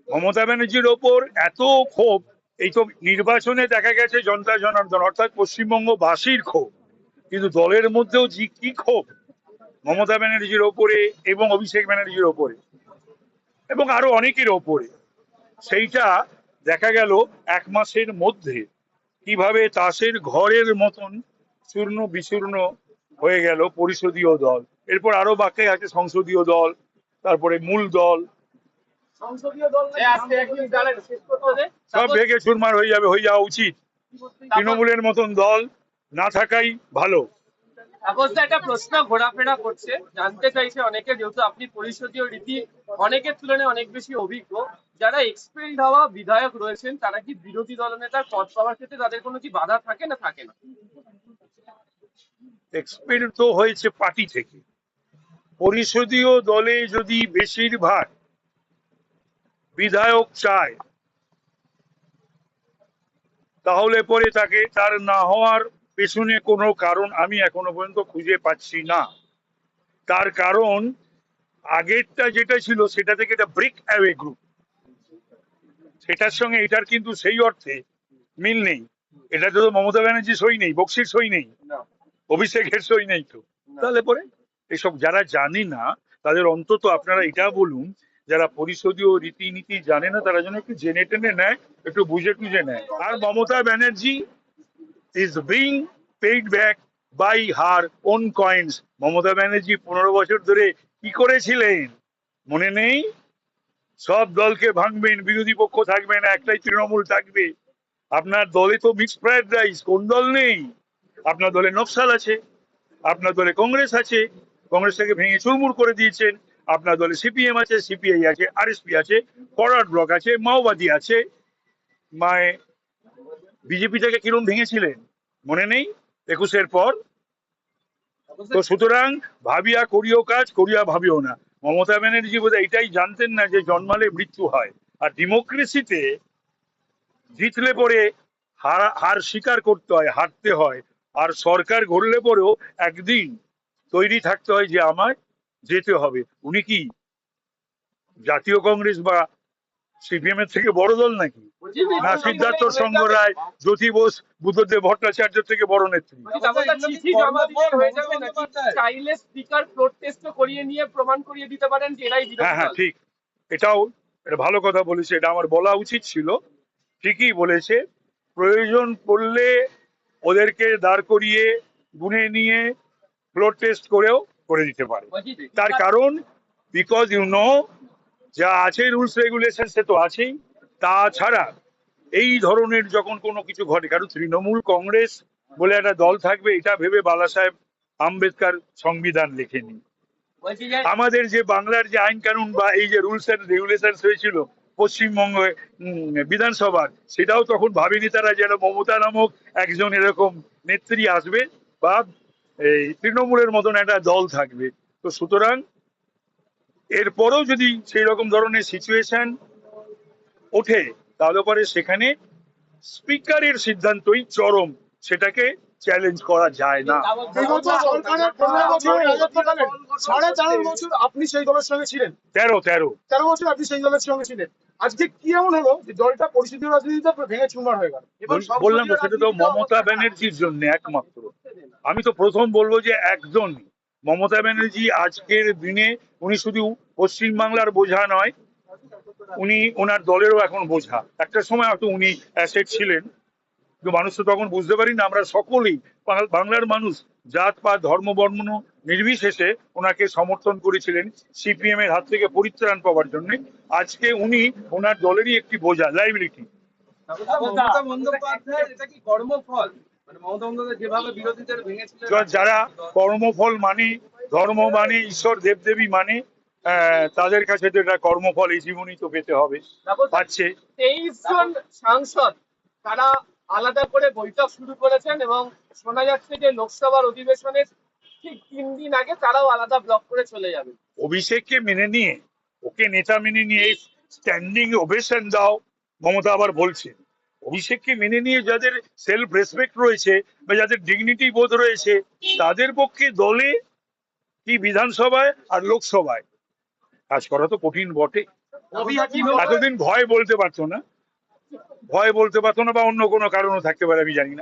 মমতা ব্যানার্জির ওপর এত ক্ষোভ, এই তো নির্বাচনে দেখা গেছে জনতা জনার্দন অর্থাৎ পশ্চিমবঙ্গবাসীর ক্ষোভ, কিন্তু দলের মধ্যেও যে কি ক্ষোভ মমতা ব্যানার্জির ওপরে এবং অভিষেক ব্যানার্জির ওপরে এবং আরো অনেকের ওপরে, সেইটা দেখা গেল এক মাসের মধ্যে কিভাবে তাসের ঘরের মতন চূর্ণ বিচূর্ণ হয়ে গেল পরিষদীয় দল। এরপর আরো বাকি আছে সংসদীয় দল, তারপরে মূল দল, সব ভেঙে চুরমার হয়ে যাবে, হয়ে যাওয়া উচিত। তৃণমূলের মতন দল না থাকাই ভালো। একটা প্রশ্ন ঘোরাফেরা করছে, জানতে চাইছে অনেকে, যেহেতু আপনি পরিষদীয় রীতি অনেকের তুলনায় অনেক বেশি অভিজ্ঞ, যারা এক্সপেলড হওয়া বিধায়ক রয়েছেন তারা কি বিরোধী দলনেতার পদ পাওয়ার ক্ষেত্রে তাদের কোনো কি বাধা থাকে না থাকে না? এক্সপেল তো হয়েছে পার্টি থেকে। পরিষদীয় দলে যদি বেশিরভাগ বিধায়ক চায় তাহলে পরে তাকে তার না হওয়ার পেছনে কোনো কারণ আমি এখনো পর্যন্ত খুঁজে পাচ্ছি না। তার কারণ আগেরটা যেটা ছিল সেটা থেকে এটা ব্রেক অ্যাওয়ে গ্রুপ, সেটার সঙ্গে এটার কিন্তু সেই অর্থে মিল নেই। এটাতে তো মমতা ব্যানার্জি সই নেই, বক্সির সই নেই, অভিষেকের সই নেই। তো তাহলে পরে এসব যারা জানে না তাদের অন্তত আপনারা এটা বলুন, যারা পরিষদীয় রীতিনীতি জানে না তারা যেন একটু জেনে টেনে নেয়, একটু বুঝে টুঝে নেয়। আর Mamata Banerjee is being paid back by her own coins. Mamata Banerjee 15 বছর ধরে কি করেছিলেন মনে নেই? সব দলকে ভাঙবেন, বিরোধী পক্ষ থাকবে না, একটাই তৃণমূল থাকবে। আপনার দলে তো মিক্সড ফ্রাইড রাইস, কোন দল নেই? আপনার দলে নকশাল আছে, আপনার দলে কংগ্রেস আছে, কংগ্রেসটাকে ভেঙে চুরমুর করে দিয়েছেন। আপনার দলে সিপিএম আছে, সিপিআই আছে, আরএসপি আছে, ফরওয়ার্ড ব্লক আছে, মাওবাদী আছে। মায় বিজেপিটাকে কিরম ভেঙেছিলেন মনে নেই 21-এর পর? তো সুতরাং ভাবিয়া করিও কাজ, করিয়া ভাবিও না। মমতা ব্যানার্জি বোধহয় এটাই জানতেন না যে জন্মালে মৃত্যু হয়। আর ডেমোক্রেসিতে জিতলে পরে হার স্বীকার করতে হয়, হারতে হয়। আর সরকার গড়লে পরেও একদিন তৈরি থাকতে হয় যে আমায় যেতে হবে। উনি কি জাতীয় কংগ্রেস বা সিপিএম এর থেকে বড় দল নাকি? না সিদ্ধার্থ সংঘ রায়, জ্যোতি বোস, বুদ্ধদেব ভট্টাচার্য থেকে বড় নেত্রী? চাইলে স্পিকার ফ্লোর টেস্ট করিয়ে নিয়ে প্রমাণ করিয়ে দিতে পারেন যে এরাই বিরোধী দল। হ্যাঁ, ঠিক, এটাও এটা ভালো কথা বলেছে, এটা আমার বলা উচিত ছিল। ঠিকই বলেছে, প্রয়োজন পড়লে ওদেরকে দাঁড় করিয়ে গুনে নিয়ে ফ্লোর টেস্ট করেও করে দিতে পারে। তার কারণ বিকজ যা আছে রুলস রেগুলেশন সে তো আছেই। তাছাড়া এই ধরনের যখন কোনো কিছু ঘটে, কারণ তৃণমূল কংগ্রেস বলে একটা দল থাকবে এটা ভেবে বালা সাহেব আম্বেদকর সংবিধান লেখেনি। আমাদের যে বাংলার যে আইন কানুন বা এই যে রুলস এন্ড রেগুলেশন হয়েছিল পশ্চিমবঙ্গ বিধানসভার, সেটাও তখন ভাবেনি তারা যেন মমতা নামক একজন এরকম নেত্রী আসবে বা এই তৃণমূলের মতন একটা দল থাকবে। তো সুতরাং এরপরেও যদি সেই রকম ধরনের সিচুয়েশন ওঠে তাহলে পরে সেখানে স্পিকারের সিদ্ধান্তই চরম, সেটাকে চ্যালেঞ্জ করা যায় না। আপনি সেই দলের সঙ্গে ছিলেন 13 বছর, আপনি সেই দলের সঙ্গে ছিলেন। আজকে কি এমন হলো যে দলটা পরিস্থিতি রাজনীতিতে ভেঙে চুরমার হয়ে গেল? বললাম তো সেটা তো মমতা ব্যানার্জির জন্য একমাত্র। আমি তো প্রথম বলবো যে একজন মমতা ব্যানার্জি আজকের দিনে উনি শুধু পশ্চিমবাংলার বোঝা নয়, উনি ওনার দলেরও এখন বোঝা। একটা সময় হয়তো উনি অ্যাসেট ছিলেন, কিন্তু মানুষ তো তখন বুঝতে পারি না। আমরা সকলেই বাংলার মানুষ জাত পাত ধর্ম বর্ণ নির্বিশেষে ওনাকে সমর্থন করেছিলেন সিপিএম এর হাত থেকে পরিত্রাণ পাওয়ার জন্য। আজকে উনি ওনার দলেরই একটি বোঝা, লাইবিলিটি। যারা কর্মফল মানে, ধর্ম মানে, ঈশ্বর দেবদেবী মানে, তাদের কাছে তো এটা কর্মফল এই জীবনই তো পেতে হবে, পাচ্ছে। 23 জন সাংসদ তারা আলাদা করে বৈঠক শুরু করেছেন এবং শোনা যাচ্ছে যে লোকসভার অধিবেশনের ঠিক 3 দিন আগে তারাও আলাদা ব্লক করে চলে যাবে। অভিষেককে মেনে নিয়ে, ওকে নেতা মেনে নিয়ে স্ট্যান্ডিং ওভেশন দাও মমতা আবার বলছে। অভিষেককে মেনে নিয়ে যাদের সেলফ রেসপেক্ট রয়েছে বা যাদের ডিগনিটি বোধ রয়েছে তাদের পক্ষে দলে কি বিধানসভায় আর লোকসভায় কাজ করা তো কঠিন বটে। ববি হাকিম হোক, এতদিন ভয় বলতে পারতো না বা অন্য কোনো কারণও থাকতে পারে, আমি জানি না।